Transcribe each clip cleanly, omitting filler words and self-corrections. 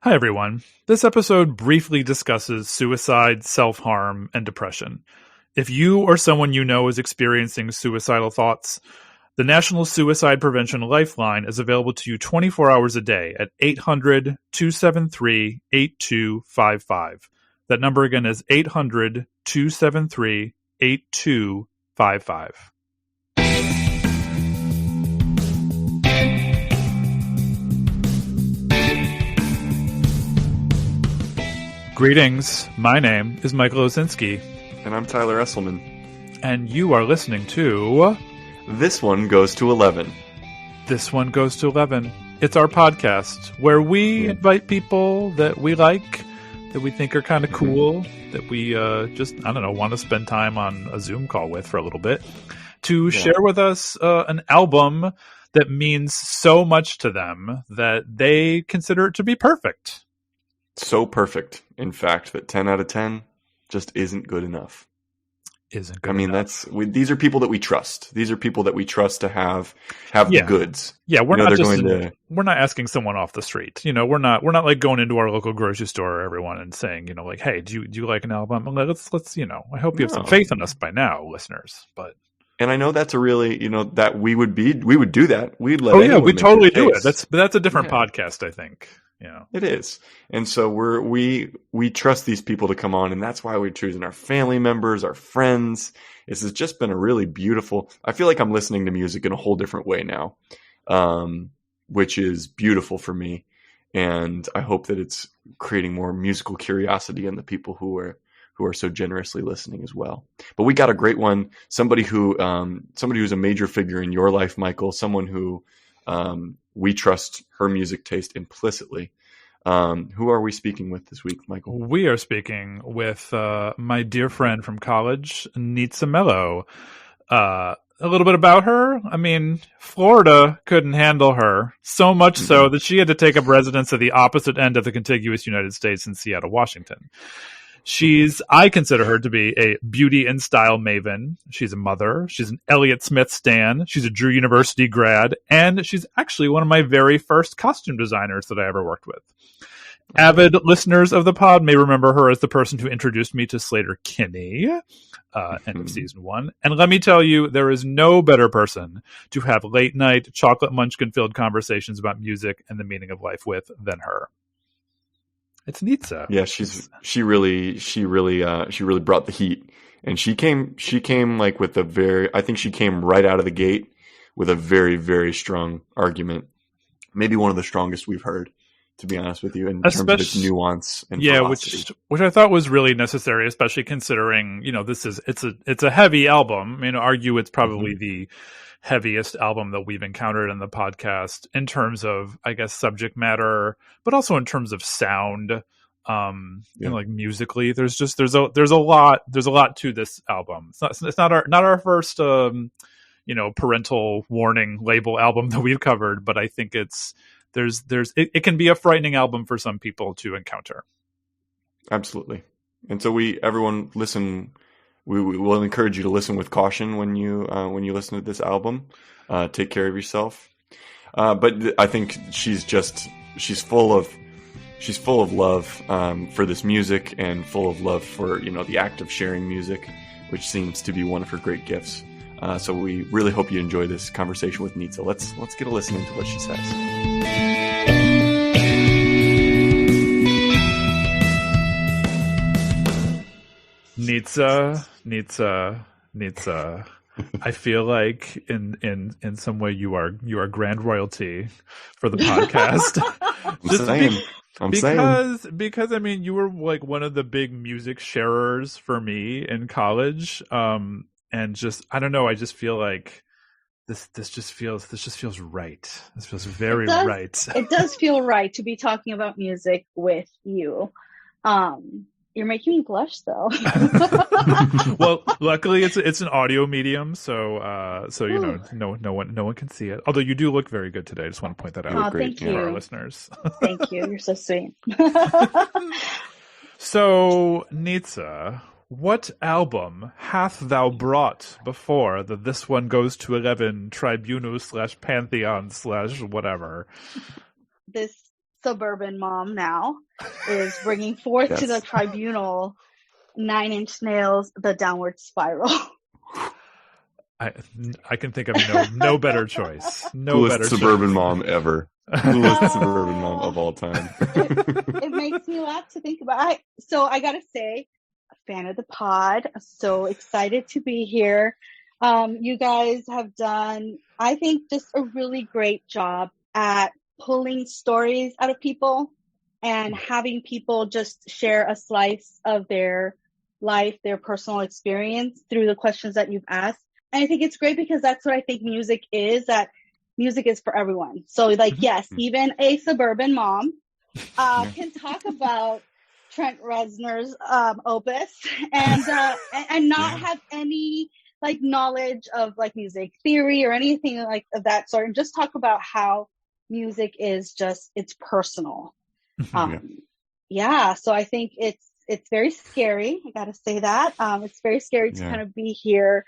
Hi, everyone. This episode briefly discusses suicide, self-harm, and depression. If you or someone you know is experiencing suicidal thoughts, the National Suicide Prevention Lifeline is available to you 24 hours a day at 800-273-8255. That number again is 800-273-8255. Greetings. My name is Michael Osinski. And I'm Tyler Esselman. And you are listening to... This One Goes to 11. This One Goes to 11. It's our podcast where we invite people that we like, that we think are kind of cool, that we just, want to spend time on a Zoom call with for a little bit, to share with us an album that means so much to them that they consider it to be perfect. So perfect, in fact, that 10 out of 10 just isn't good enough. Isn't good enough. These are people that we trust. These are people that we trust to have the goods. Yeah, we're not asking someone off the street. We're not like going into our local grocery store, everyone, and saying, like, hey, do you like an album? Let's I hope you have some faith in us by now, listeners. And I know that's a really, that we would do that. We'd let we totally do it. That's a different podcast, I think. Yeah, it is. And so we trust these people to come on, and that's why we're choosing our family members, our friends. This has just been a really beautiful, I feel like I'm listening to music in a whole different way now, which is beautiful for me. And I hope that it's creating more musical curiosity in the people who are so generously listening as well. But we got a great one, somebody who's a major figure in your life, Michael, someone who we trust her music taste implicitly. Who are we speaking with this week, Michael? We are speaking with my dear friend from college, Nitza Melo. A little bit about her. I mean, Florida couldn't handle her, so much so that she had to take up residence at the opposite end of the contiguous United States in Seattle, Washington. I consider her to be a beauty and style maven. She's a mother. She's an Elliott Smith stan. She's a Drew University grad. And she's actually one of my very first costume designers that I ever worked with. Avid listeners of the pod may remember her as the person who introduced me to Sleater-Kinney, end of season 1. And let me tell you, there is no better person to have late night, chocolate munchkin-filled conversations about music and the meaning of life with than her. It's Nitza. Yeah, she really brought the heat, and she came like with I think she came right out of the gate with a very, very strong argument, maybe one of the strongest we've heard, to be honest with you, in terms of its nuance and velocity. which I thought was really necessary, especially considering it's a heavy album. I mean, argue it's probably the heaviest album that we've encountered in the podcast in terms of, I guess, subject matter, but also in terms of sound, and like musically. There's a lot to this album. It's not our first parental warning label album that we've covered, but I think it can be a frightening album for some people to encounter. Absolutely. And so everyone listen. We will encourage you to listen with caution when you listen to this album. Take care of yourself. But I think she's full of love for this music, and full of love for the act of sharing music, which seems to be one of her great gifts. So we really hope you enjoy this conversation with Nitza. Let's get a listen to what she says. Nitza. I feel like in some way you are grand royalty for the podcast. Because I mean, you were like one of the big music sharers for me in college. And just, I don't know, I just feel like this just feels right. This feels very right. It does feel right to be talking about music with you. You're making me blush, though. Well, luckily it's an audio medium, so no one can see it. Although you do look very good today. I just want to point that out. Thank you. For our listeners. Thank you. You're so sweet. So, Nitza, what album hath thou brought before the This One Goes to 11 tribunal / pantheon / whatever? This suburban mom now, is bringing forth to the tribunal 9 Inch Nails, The Downward Spiral. I can think of no better choice. No Coolest better suburban choice. mom ever. Coolest suburban mom of all time. It makes me laugh to think about. So I gotta say, a fan of the pod. So excited to be here. You guys have done, I think, just a really great job at pulling stories out of people and having people just share a slice of their life, their personal experience through the questions that you've asked. And I think it's great because that's what I think music is, that music is for everyone. So like, yes, even a suburban mom can talk about Trent Reznor's opus and not have any like knowledge of like music theory or anything like of that sort, and just talk about how music is just, it's personal. So I think it's very scary. I gotta say that. It's very scary to kind of be here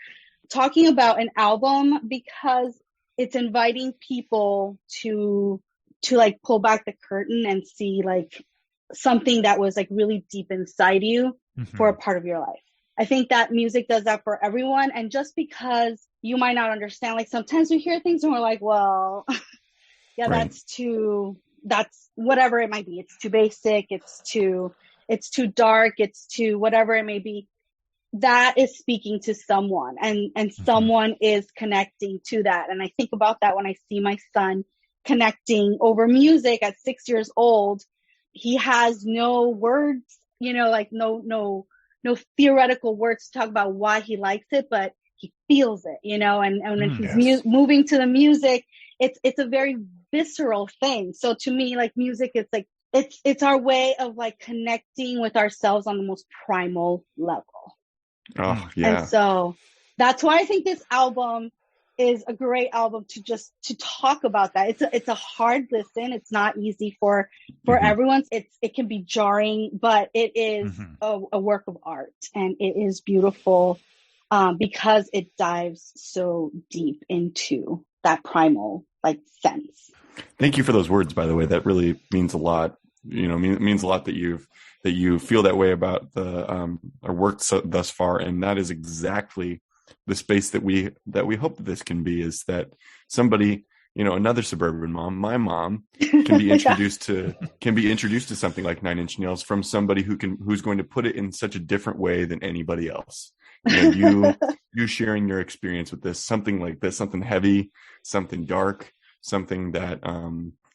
talking about an album because it's inviting people to like pull back the curtain and see like something that was like really deep inside you for a part of your life. I think that music does that for everyone. And just because you might not understand, like sometimes we hear things and we're like, well, that's whatever it might be. It's too basic. It's too dark. It's too whatever it may be. That is speaking to someone and someone is connecting to that. And I think about that when I see my son connecting over music at 6 years old. He has no words, like no theoretical words to talk about why he likes it, but he feels it, and when he's moving to the music, it's a very visceral thing. So to me, like music is like, it's our way of like connecting with ourselves on the most primal level. Oh, yeah. And so that's why I think this album is a great album to talk about that. It's a hard listen. It's not easy for everyone. It can be jarring, but it is a work of art, and it is beautiful because it dives so deep into that primal like sense. Thank you for those words, by the way. That really means a lot. It means a lot that you feel that way about our work thus far, and that is exactly the space that we hope that this can be, is that somebody, another suburban mom, my mom, can be introduced to something like 9 Inch Nails from somebody who's going to put it in such a different way than anybody else. You sharing your experience with this, something like this, something heavy, something dark, something that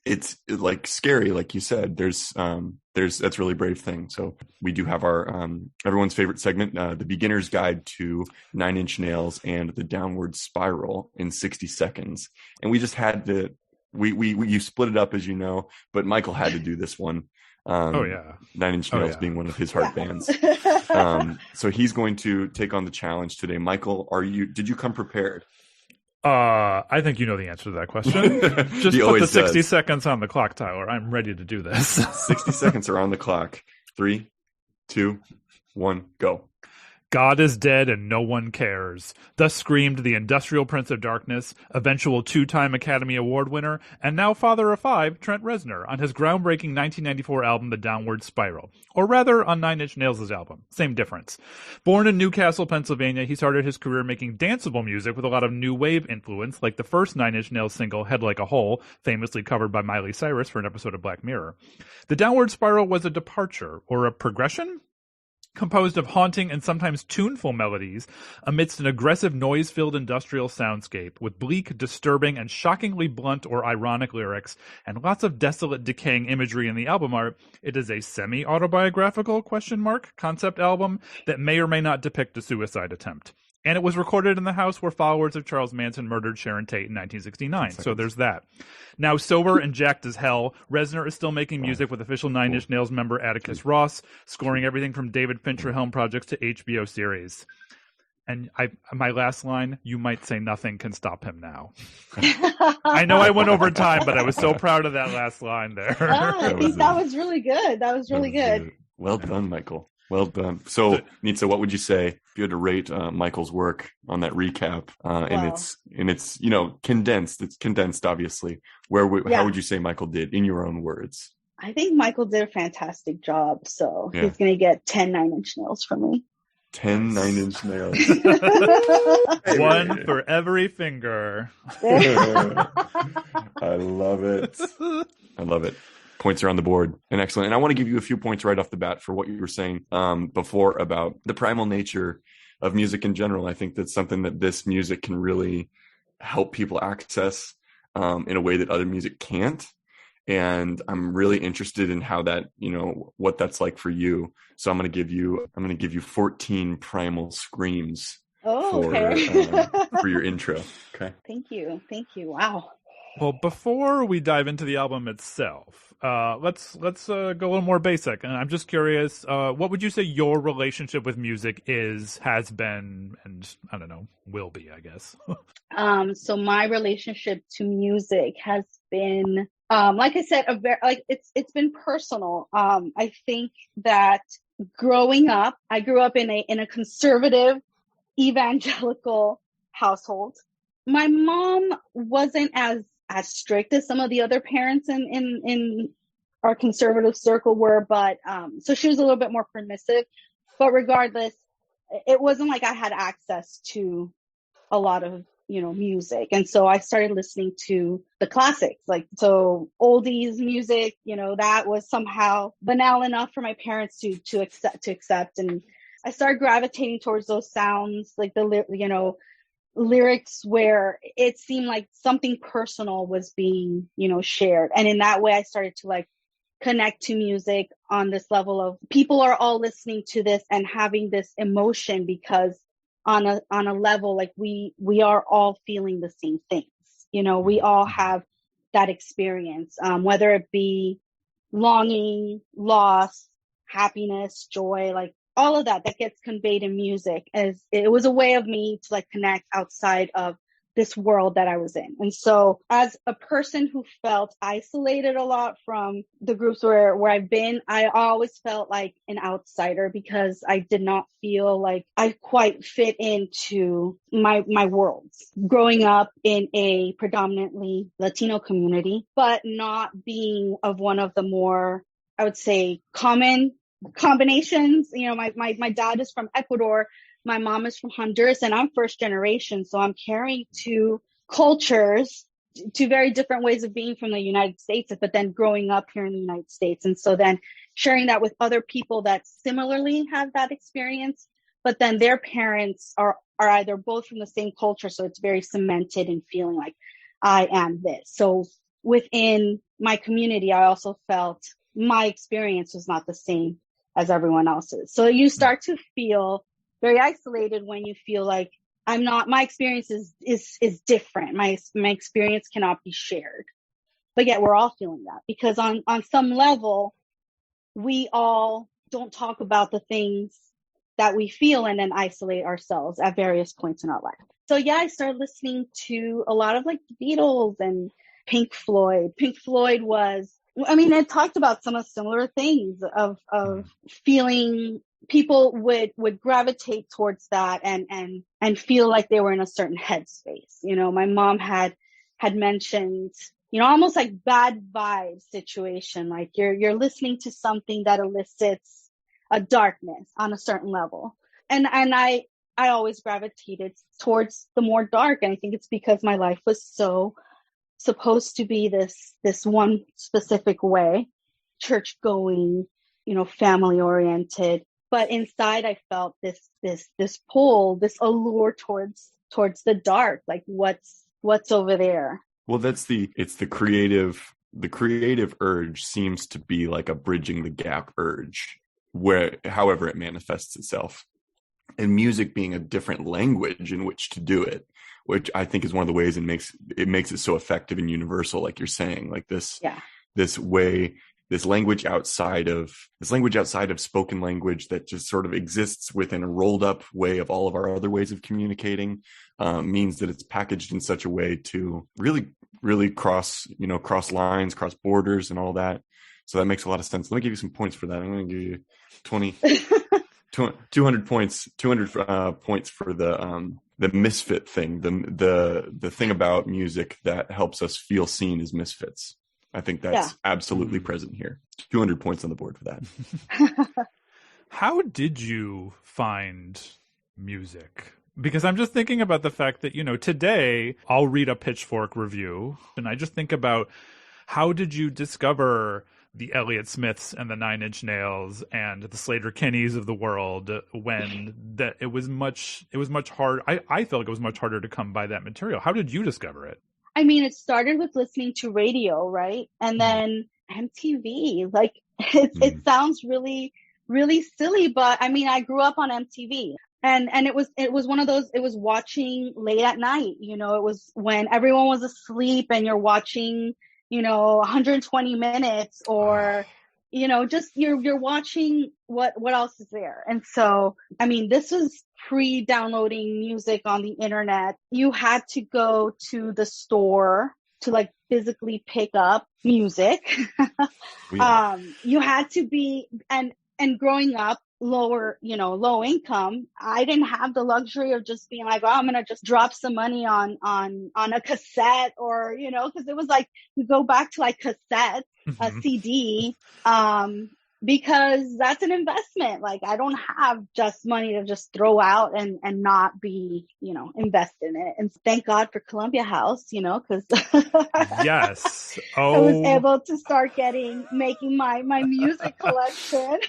it's like scary, like you said. That's a really brave thing. So we do have our everyone's favorite segment, the beginner's guide to 9 Inch Nails and the Downward Spiral in 60 seconds. And we just had to, you split it up, as you know, but Michael had to do this one. 9 Inch Nails being one of his heart bands. So he's going to take on the challenge today. Michael, did you come prepared? I think you know the answer to that question. Just put the 60 seconds on the clock, Tyler. I'm ready to do this. 60 seconds are on the clock. 3, 2, 1, go. God is dead and no one cares. Thus screamed the industrial prince of darkness, eventual 2-time Academy Award winner, and now father of 5, Trent Reznor, on his groundbreaking 1994 album The Downward Spiral. Or rather, on 9 Inch Nails' album. Same difference. Born in Newcastle, Pennsylvania, he started his career making danceable music with a lot of new wave influence, like the first 9 Inch Nails single, Head Like a Hole, famously covered by Miley Cyrus for an episode of Black Mirror. The Downward Spiral was a departure, or a progression? Composed of haunting and sometimes tuneful melodies amidst an aggressive noise-filled industrial soundscape with bleak, disturbing, and shockingly blunt or ironic lyrics and lots of desolate, decaying imagery in the album art, it is a semi-autobiographical concept album that may or may not depict a suicide attempt. And it was recorded in the house where followers of Charles Manson murdered Sharon Tate in 1969. So there's that. Now sober and jacked as hell, Reznor is still making music with official 9 Inch Nails member Atticus Ross, scoring everything from David Fincher helm projects to HBO series. And my last line, you might say nothing can stop him now. I know I went over time, but I was so proud of that last line there. I think that was really good. That was really good. Well done, Michael. Well done. So, Nitza, what would you say if you had to rate Michael's work on that recap? And it's condensed. It's condensed, obviously. How would you say Michael did in your own words? I think Michael did a fantastic job. So Yeah. he's going to get 10 9-inch nails from me. 10 9-inch nails. One for every finger. I love it. I love it. Points are on the board, and excellent. And I want to give you a few points right off the bat for what you were saying before about the primal nature of music in general. I think that's something that this music can really help people access in a way that other music can't. And I'm really interested in how that, what that's like for you. So I'm going to give you 14 primal screams for your intro. Okay. Thank you. Wow. Well, before we dive into the album itself, let's go a little more basic. And I'm just curious, what would you say your relationship with music has been, and I don't know, will be, I guess. So my relationship to music has been, like I said, it's been personal. I think that growing up, I grew up in a conservative evangelical household. My mom wasn't as strict as some of the other parents in our conservative circle were, but so she was a little bit more permissive. But regardless, it wasn't like I had access to a lot of music, and so I started listening to the classics, so oldies music. That was somehow banal enough for my parents to accept, and I started gravitating towards those sounds, like the lyrics where it seemed like something personal was being, shared. And in that way, I started to connect to music on this level of people are all listening to this and having this emotion because on a level, we are all feeling the same things. We all have that experience, whether it be longing, loss, happiness, joy, all of that gets conveyed in music. As it was a way of me to connect outside of this world that I was in. And so as a person who felt isolated a lot from the groups where I've been, I always felt like an outsider because I did not feel like I quite fit into my worlds. Growing up in a predominantly Latino community, but not being of one of the more, I would say, common combinations. My dad is from Ecuador. My mom is from Honduras, and I'm first generation. So I'm carrying two cultures, two very different ways of being from the United States, but then growing up here in the United States. And so then sharing that with other people that similarly have that experience, but then their parents are either both from the same culture. So it's very cemented in feeling like I am this. So within my community, I also felt my experience was not the same as everyone else's. So you start to feel very isolated when you feel like my experience is different. My experience cannot be shared. But yet we're all feeling that because on some level, we all don't talk about the things that we feel and then isolate ourselves at various points in our life. So yeah, I started listening to a lot of the Beatles and Pink Floyd. Pink Floyd it talked about some of similar things of feeling people would gravitate towards that and feel like they were in a certain headspace. My mom had mentioned, almost like bad vibe situation. Like you're listening to something that elicits a darkness on a certain level. And I always gravitated towards the more dark. And I think it's because my life was so supposed to be this one specific way, church going, family oriented. But inside I felt this pull, this allure towards the dark, like what's over there. Well, it's the creative urge seems to be like a bridging the gap urge, where however it manifests itself. And music being a different language in which to do it, which I think is one of the ways it makes it so effective and universal, like you're saying, like this language outside of spoken language that just sort of exists within a rolled up way of all of our other ways of communicating, means that it's packaged in such a way to really, really cross lines, cross borders and all that. So that makes a lot of sense. Let me give you some points for that. I'm going to give you 200 points, 200 points for the misfit thing, the thing about music that helps us feel seen as misfits. I think that's absolutely present here. 200 points on the board for that. How did you find music? Because I'm just thinking about the fact that, today I'll read a Pitchfork review and I just think about how did you discover the Elliott Smiths and the Nine Inch Nails and the Slater Kennys of the world when it was much hard. I feel like it was much harder to come by that material. How did you discover it? I mean, it started with listening to radio, right? And then MTV. Like it sounds really, really silly, but I mean, I grew up on MTV. And it was one of those, it was watching late at night, it was when everyone was asleep and you're watching, 120 minutes or, just you're watching what else is there. And so, I mean, this was pre-downloading music on the internet. You had to go to the store to like physically pick up music. You had to be, and growing up, low income, I didn't have the luxury of just being like, oh, I'm going to just drop some money on a cassette or, cause it was like, you go back to like cassette, a CD, because that's an investment. Like I don't have just money to just throw out and not be, invest in it. And thank God for Columbia House, cause yes. I was able to start making my music collection.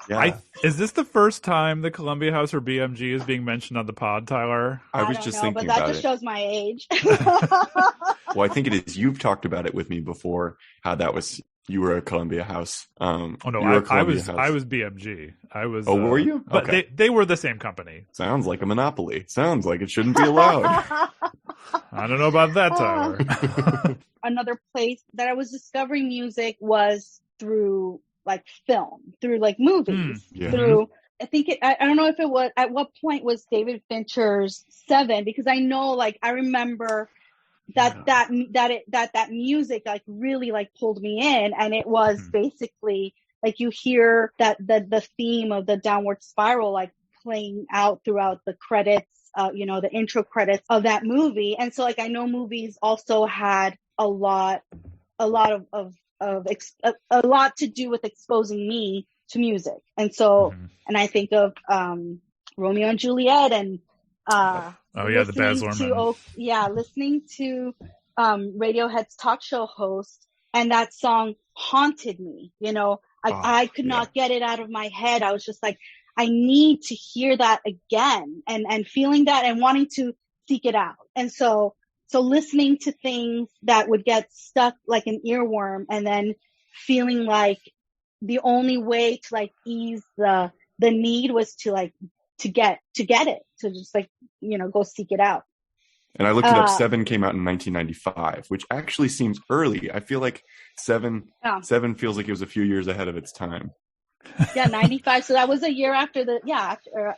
Yeah. Is this the first time the Columbia House or BMG is being mentioned on the pod, Tyler? I was just thinking but about that just shows my age. Well, I think it is. You've talked about it with me before, how that was, you were a Columbia House. Oh no, I was BMG. I was. Oh, were you? But okay. they were the same company. Sounds like a monopoly. Sounds like it shouldn't be allowed. I don't know about that, Tyler. Another place that I was discovering music was through like film, through like movies, through, I think I don't know if it was, at what point was David Fincher's Seven, because I know, like, I remember that music like really like pulled me in, and it was basically like you hear that the theme of the downward spiral like playing out throughout the credits, the intro credits of that movie. And so like I know movies also had a lot to do with exposing me to music. And so, and I think of Romeo and Juliet and the Baz Luhrmann. Listening to Radiohead's talk show host, and that song haunted me. I could not get it out of my head. I was just like, I need to hear that again, and feeling that and wanting to seek it out. And so listening to things that would get stuck like an earworm, and then feeling like the only way to like ease the need was to like to get it, to just like, go seek it out. And I looked it up. Seven came out in 1995, which actually seems early. I feel like Seven feels like it was a few years ahead of its time. Yeah, 95. So that was a year after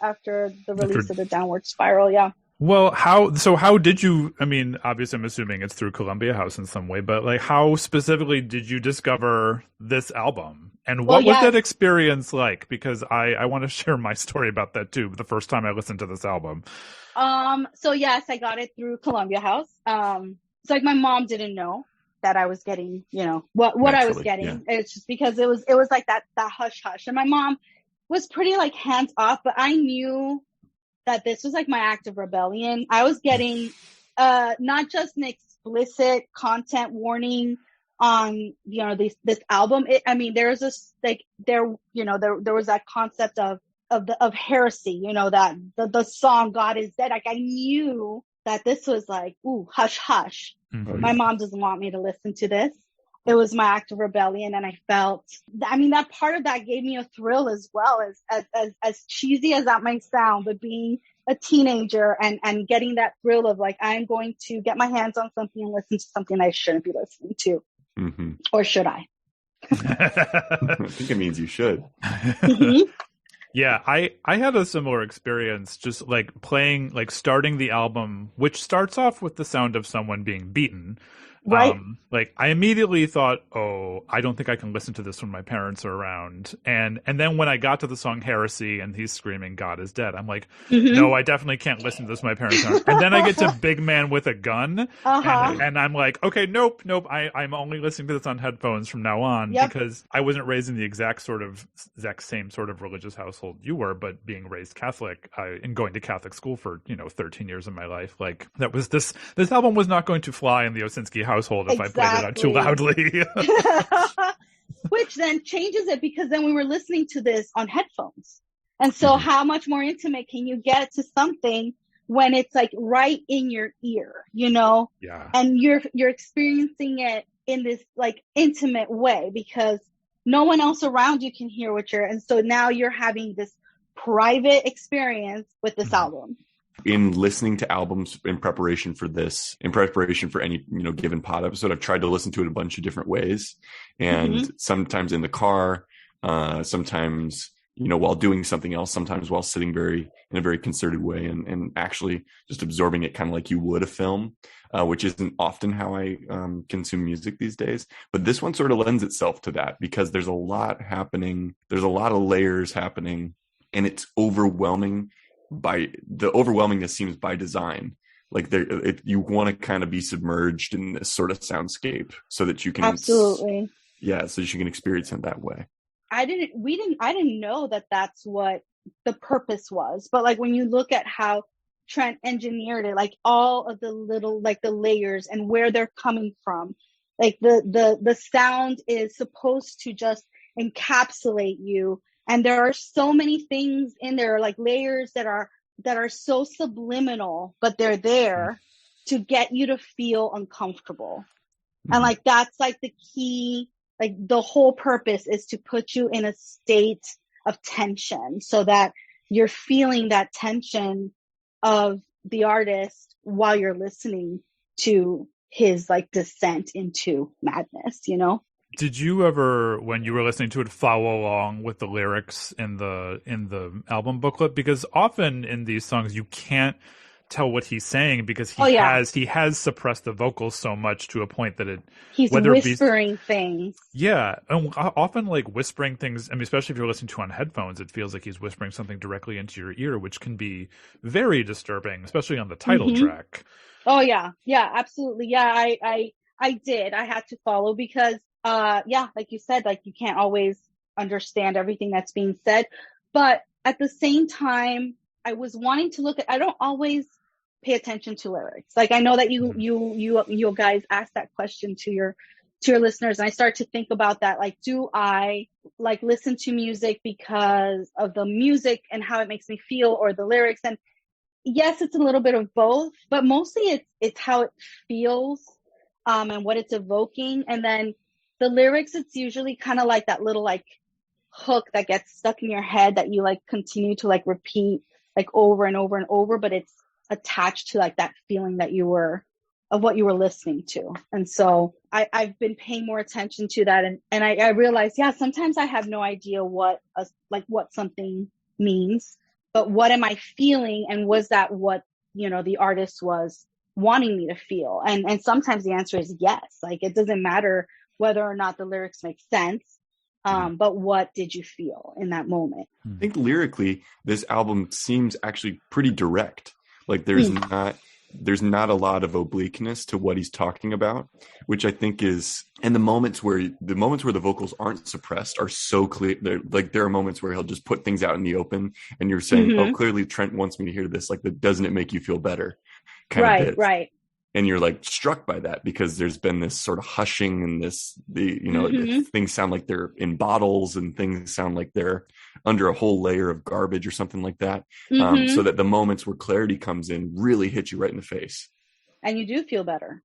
after the release of the Downward Spiral. Yeah. Well, how did you, I mean, obviously I'm assuming it's through Columbia House in some way, but like how specifically did you discover this album? And what was that experience like? Because I want to share my story about that too, the first time I listened to this album. So yes, I got it through Columbia House. So like my mom didn't know that I was getting, what I was getting. Yeah. It's just because it was like that hush hush. And my mom was pretty like hands off, but I knew that this was like my act of rebellion. I was getting not just an explicit content warning on this album. There was this like there was that concept of heresy. That the song "God Is Dead." Like I knew that this was like, ooh, hush hush. Mm-hmm. My mom doesn't want me to listen to this. It was my act of rebellion, and I felt, that part of that gave me a thrill as well, as cheesy as that might sound, but being a teenager and getting that thrill of like, I'm going to get my hands on something and listen to something I shouldn't be listening to. Mm-hmm. Or should I? I think it means you should. Mm-hmm. Yeah, I had a similar experience, just like starting the album, which starts off with the sound of someone being beaten. Right. Like I immediately thought, oh, I don't think I can listen to this when my parents are around. And then when I got to the song Heresy and he's screaming God is dead, I'm like, no, I definitely can't listen to this when my parents aren't. And then I get to Big Man with a Gun and I'm like, okay, nope. I'm only listening to this on headphones from now on because I wasn't raised in the exact same sort of religious household you were, but being raised Catholic and going to Catholic school for, 13 years of my life, like that was this album was not going to fly in the Osinski household if I played it out too loudly. Which then changes it because then we were listening to this on headphones. And so how much more intimate can you get to something when it's like right in your ear, Yeah. And you're experiencing it in this like intimate way because no one else around you can hear and so now you're having this private experience with this album. In listening to albums in preparation for any, given pod episode, I've tried to listen to it a bunch of different ways. And sometimes in the car, sometimes, while doing something else, sometimes while sitting in a very concerted way and actually just absorbing it kind of like you would a film, which isn't often how I consume music these days. But this one sort of lends itself to that because there's a lot happening. There's a lot of layers happening and it's overwhelming. The overwhelmingness seems by design. Like you want to kind of be submerged in this sort of soundscape so that you can absolutely, so that you can experience it that way. I didn't know that that's what the purpose was, but like when you look at how Trent engineered it, like all of the little like the layers and where they're coming from, like the sound is supposed to just encapsulate you. And there are so many things in there, like layers that are so subliminal, but they're there to get you to feel uncomfortable. And like, that's like the key, like the whole purpose is to put you in a state of tension so that you're feeling that tension of the artist while you're listening to his like descent into madness, Did you ever, when you were listening to it, follow along with the lyrics in the album booklet? Because often in these songs you can't tell what he's saying because he has suppressed the vocals so much to a point that he's whispering things. Yeah, and often like whispering things. I mean, especially if you're listening to on headphones, it feels like he's whispering something directly into your ear, which can be very disturbing, especially on the title track. Oh yeah, absolutely. Yeah, I did. I had to follow because. Like you said, like you can't always understand everything that's being said, but at the same time, I was wanting to I don't always pay attention to lyrics. Like I know that you guys ask that question to your listeners. And I start to think about that. Like, do I like listen to music because of the music and how it makes me feel or the lyrics? And yes, it's a little bit of both, but mostly it's how it feels, and what it's evoking. And then the lyrics, it's usually kind of like that little like hook that gets stuck in your head that you like continue to like repeat like over and over and over, but it's attached to like that feeling that of what you were listening to. And so I've been paying more attention to that. And I realized, sometimes I have no idea what something means, but what am I feeling? And was that what, the artist was wanting me to feel? And sometimes the answer is yes. Like it doesn't matter whether or not the lyrics make sense, but what did you feel in that moment? I think lyrically, this album seems actually pretty direct. Like there's not a lot of obliqueness to what he's talking about, which I think is, and the moments where the vocals aren't suppressed are so clear. There are moments where he'll just put things out in the open, and you're saying, "Oh, clearly Trent wants me to hear this." Like, doesn't it make you feel better? Right. And you're like struck by that because there's been this sort of hushing and things sound like they're in bottles and things sound like they're under a whole layer of garbage or something like that. So that the moments where clarity comes in really hit you right in the face. And you do feel better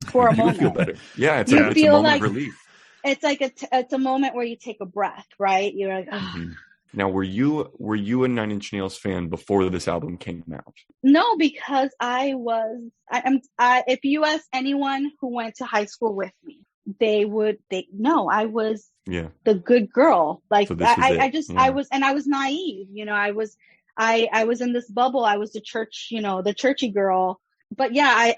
for a moment. You feel better. Yeah. It's a moment like, of relief. It's like it's a moment where you take a breath, right? You're like, Now, were you a Nine Inch Nails fan before this album came out? No, because if you ask anyone who went to high school with me, I was the good girl. Like so I was naive, I was in this bubble. I was the church, the churchy girl. But yeah,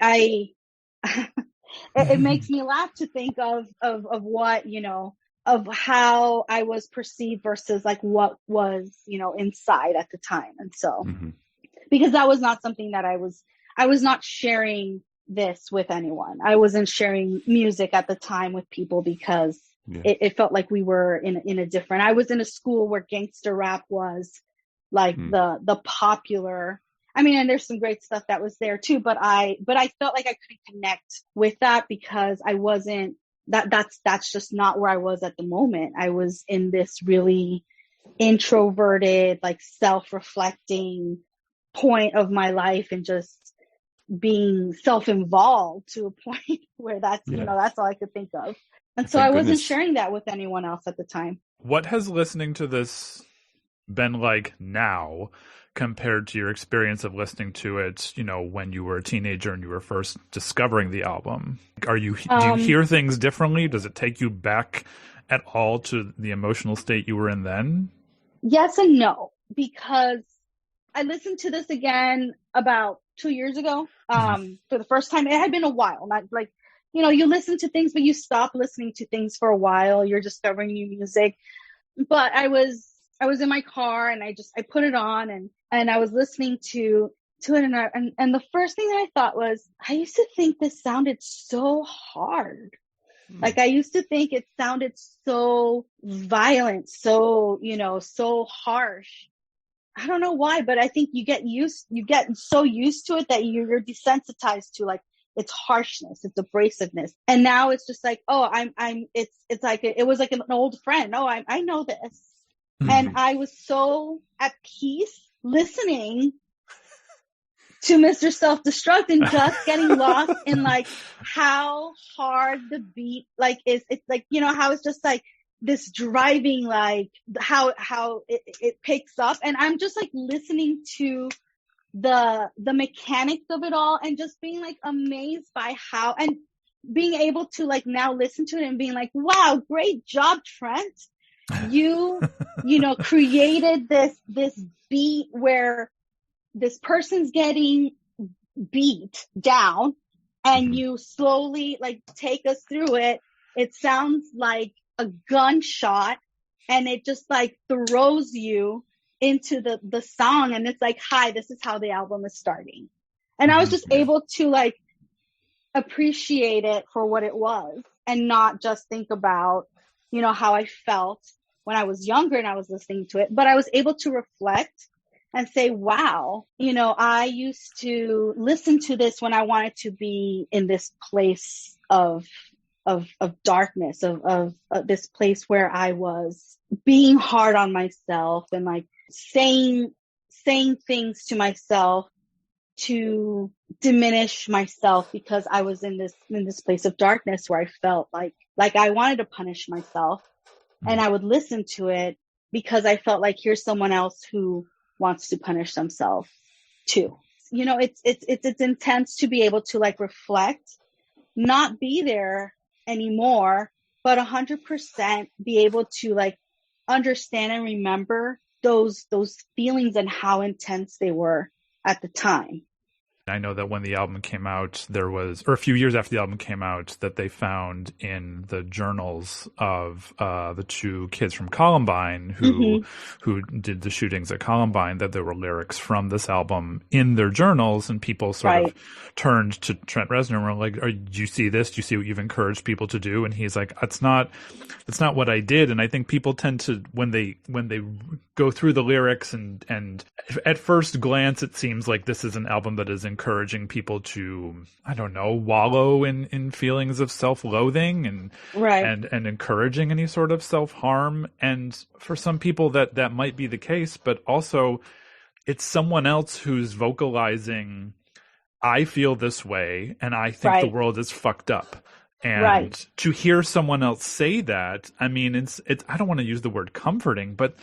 it makes me laugh to think of what, you know, of how I was perceived versus like what was, you know, inside at the time. And so, because that was not something that I was not sharing this with anyone. I wasn't sharing music at the time with people because it felt like we were in a different, I was in a school where gangster rap was like the popular, I mean, and there's some great stuff that was there too, but I felt like I couldn't connect with that because I wasn't, that's just not where I was at the moment. I was in this really introverted, like self-reflecting point of my life and just being self-involved to a point where that's, you know, that's all I could think of. And so I wasn't sharing that with anyone else at the time. What has listening to this been like now compared to your experience of listening to it, you know, when you were a teenager and you were first discovering the album? Do you hear things differently? Does it take you back at all to the emotional state you were in then? Yes and no, because I listened to this again about 2 years ago for the first time. It had been a while, not like, you know, you listen to things, but you stop listening to things for a while. You're discovering new music. But I was in my car and I put it on and I was listening to it and the first thing that I thought was, I used to think this sounded so hard. Like I used to think it sounded so violent, so, you know, so harsh. I don't know why, but I think you get so used to it that you're desensitized to like its harshness, its abrasiveness. And now it's just like, oh, it's like, it was like an old friend. Oh, I know this. And I was so at peace listening to Mr. Self-Destruct and just getting lost in like how hard the beat like is. It's like, you know, how it's just like this driving, like how it picks up. And I'm just like listening to the mechanics of it all and just being like amazed by how, and being able to like now listen to it and being like, wow, great job, Trent. You know, created this beat where this person's getting beat down and you slowly like take us through it. It sounds like a gunshot and it just like throws you into the song. And it's like, hi, this is how the album is starting. And I was just able to like appreciate it for what it was and not just think about, you know, how I felt when I was younger and I was listening to it, but I was able to reflect and say, wow, you know, I used to listen to this when I wanted to be in this place of darkness, of this place where I was being hard on myself and like saying things to myself to diminish myself because I was in this place of darkness where I felt like I wanted to punish myself. And I would listen to it because I felt like here's someone else who wants to punish themselves too. You know, it's intense to be able to like reflect, not be there anymore, but 100% be able to like understand and remember those feelings and how intense they were at the time. I know that when the album came out, there was, or a few years after the album came out, that they found in the journals of the two kids from Columbine who did the shootings at Columbine, that there were lyrics from this album in their journals, and people sort of turned to Trent Reznor and were like, do you see this? Do you see what you've encouraged people to do? And he's like, that's not what I did. And I think people tend to, when they go through the lyrics and at first glance, it seems like this is an album that is encouraging people to, I don't know, wallow in feelings of self-loathing and encouraging any sort of self-harm. And for some people that might be the case, but also it's someone else who's vocalizing, I feel this way and I think the world is fucked up. And to hear someone else say that, I mean, it's I don't want to use the word comforting, but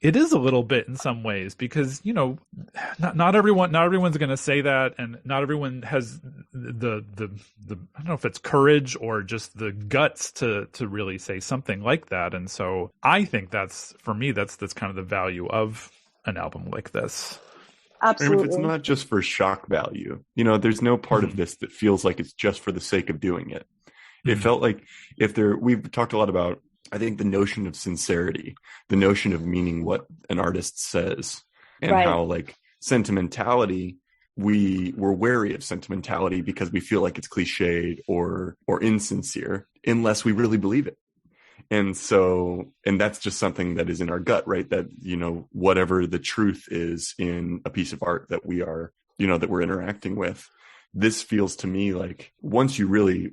it is a little bit in some ways, because, you know, not everyone's going to say that, and not everyone has the I don't know if it's courage or just the guts to really say something like that. And so I think that's, for me, that's kind of the value of an album like this. And if it's Absolutely. not just for shock value, there's no part of this that feels like it's just for the sake of doing it. It felt like we've talked a lot about, I think, the notion of sincerity, the notion of meaning what an artist says, and Right. how like sentimentality, we're wary of sentimentality because we feel like it's cliched or insincere unless we really believe it. And that's just something that is in our gut, right? That, whatever the truth is in a piece of art that we are, that we're interacting with, this feels to me like once you really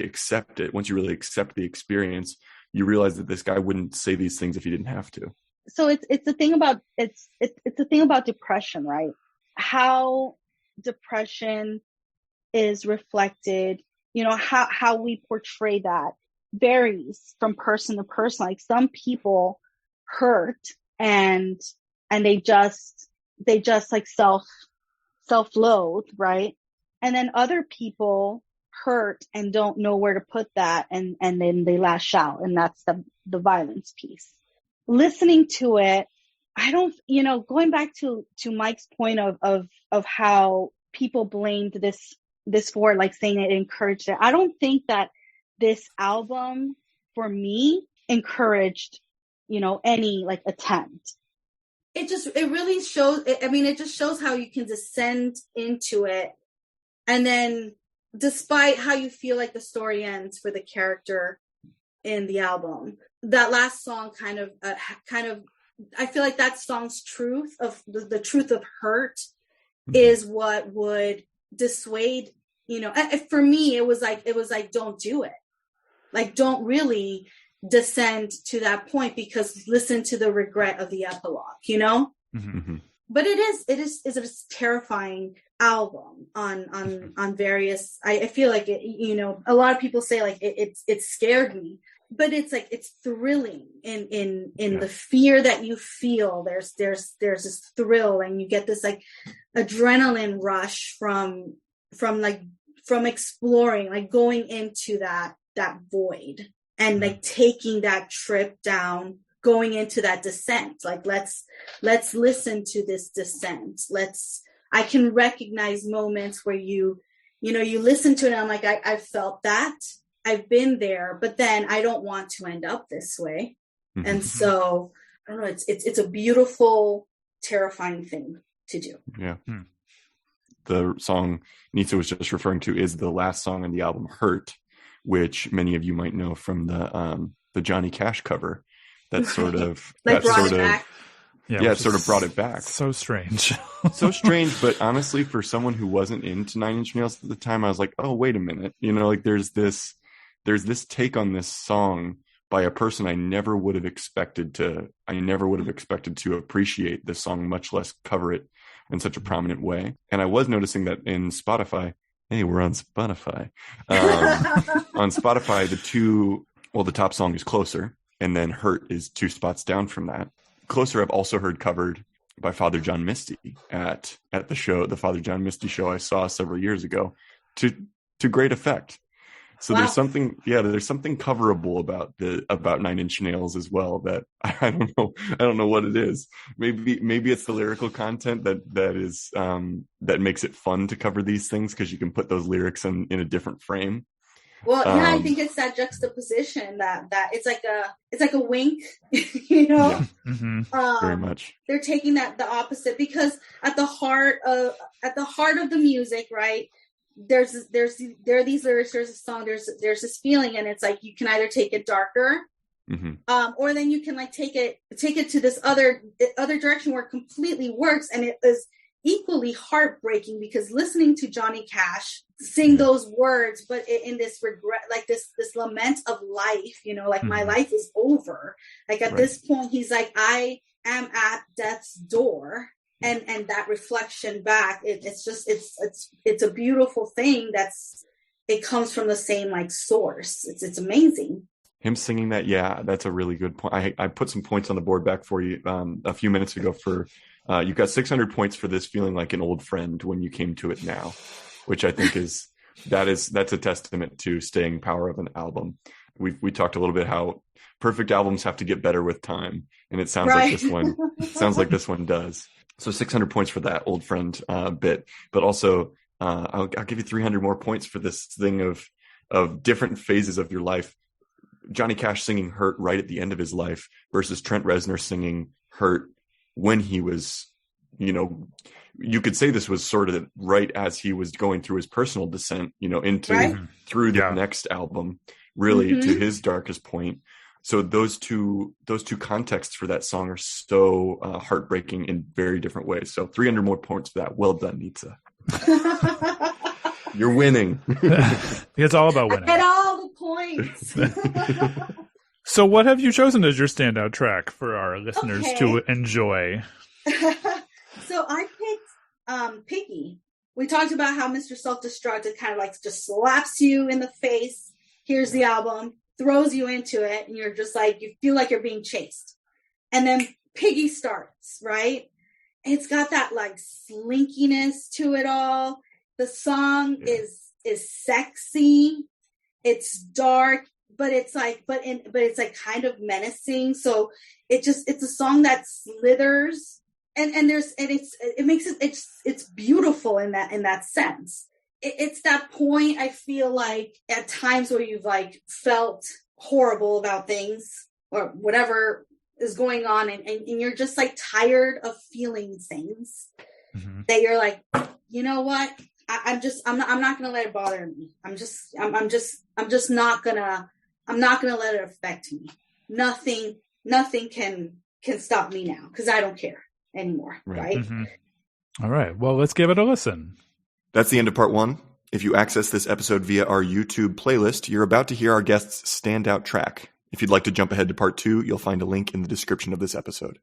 accept it, once you really accept the experience, you realize that this guy wouldn't say these things if he didn't have to. So it's the thing about it's the thing about depression, right? How depression is reflected, how we portray that varies from person to person. Like some people hurt and they just like self-loathe, right? And then other people hurt and don't know where to put that, and then they lash out, and that's the violence piece. Listening to it, I don't, going back to Mike's point of how people blamed this for, like, saying it encouraged it. I don't think that this album for me encouraged, any like attempt. It really shows. It just shows how you can descend into it, and then despite how you feel like the story ends for the character in the album, that last song kind of I feel like that song's truth of the truth of hurt is what would dissuade, for me, it was like, don't do it. Like, don't really descend to that point, because listen to the regret of the epilogue, Mm-hmm. But it is a terrifying album on various, I feel like it, a lot of people say like it scared me, but it's like, it's thrilling in the fear that you feel. There's this thrill, and you get this like adrenaline rush from exploring, like going into that void, and like taking that trip down, going into that descent. Like, let's listen to this descent. I can recognize moments where you listen to it and I'm like, I felt that, I've been there, but then I don't want to end up this way. Mm-hmm. And so I don't know, it's a beautiful, terrifying thing to do. Yeah. The song Nitza was just referring to is the last song on the album Hurt, which many of you might know from the Johnny Cash cover. That sort of like brought it back. Yeah, it sort of brought it back. So strange. So strange, but honestly, for someone who wasn't into Nine Inch Nails at the time, I was like, oh, wait a minute. Like there's this take on this song by a person I never would have expected to appreciate this song, much less cover it in such a prominent way. And I was noticing that in Spotify, hey, we're on Spotify. On Spotify, the top song is Closer, and then Hurt is 2 spots down from that. Closer I've also heard covered by Father John Misty at the show, the Father John Misty show I saw several years ago, to great effect. So wow. There's something coverable about Nine Inch Nails as well that I don't know what it is. Maybe it's the lyrical content that makes it fun to cover these things, because you can put those lyrics in a different frame. Well, I think it's that juxtaposition that it's like a wink, Yeah. Mm-hmm. Very much. They're taking the opposite, because at the heart of the music, right? There are these lyrics, there's a song, there's this feeling, and it's like you can either take it darker, or then you can like take it to this other direction where it completely works, and it is equally heartbreaking, because listening to Johnny Cash sing those words, but in this regret, like this lament of life, like my life is over. Like at this point, he's like, I am at death's door. And that reflection back, it's a beautiful thing. It comes from the same like source. It's amazing. Him singing that, that's a really good point. I put some points on the board back for you a few minutes ago for you got 600 points for this feeling like an old friend when you came to it now, which I think that's a testament to staying power of an album. We talked a little bit how perfect albums have to get better with time, and it sounds like this one does. So 600 points for that old friend bit, but also I'll give you 300 more points for this thing of different phases of your life. Johnny Cash singing "Hurt" right at the end of his life versus Trent Reznor singing "Hurt" when he was, you could say this was sort of right as he was going through his personal descent, into through the next album, really to his darkest point. So those two contexts for that song are so heartbreaking in very different ways. So 300 more points for that. Well done, Nitza. You're winning. It's all about winning. I get all the points. So what have you chosen as your standout track for our listeners to enjoy? So I picked Piggy. We talked about how Mr. Self-Destruct, it kind of like just slaps you in the face. Here's the album, throws you into it, and you're just like, you feel like you're being chased. And then Piggy starts, right? It's got that like slinkiness to it all. The song is sexy. It's dark, but it's like, but it's like kind of menacing. So it's a song that slithers, and it's beautiful in that sense. It's that point, I feel like, at times where you've like felt horrible about things or whatever is going on, and you're just like tired of feeling things that you're like, you know what? I'm not gonna let it bother me. I'm not gonna let it affect me. Nothing can stop me now because I don't care anymore. Right? All right. Well, let's give it a listen. That's the end of part 1. If you access this episode via our YouTube playlist, you're about to hear our guest's standout track. If you'd like to jump ahead to part 2, you'll find a link in the description of this episode.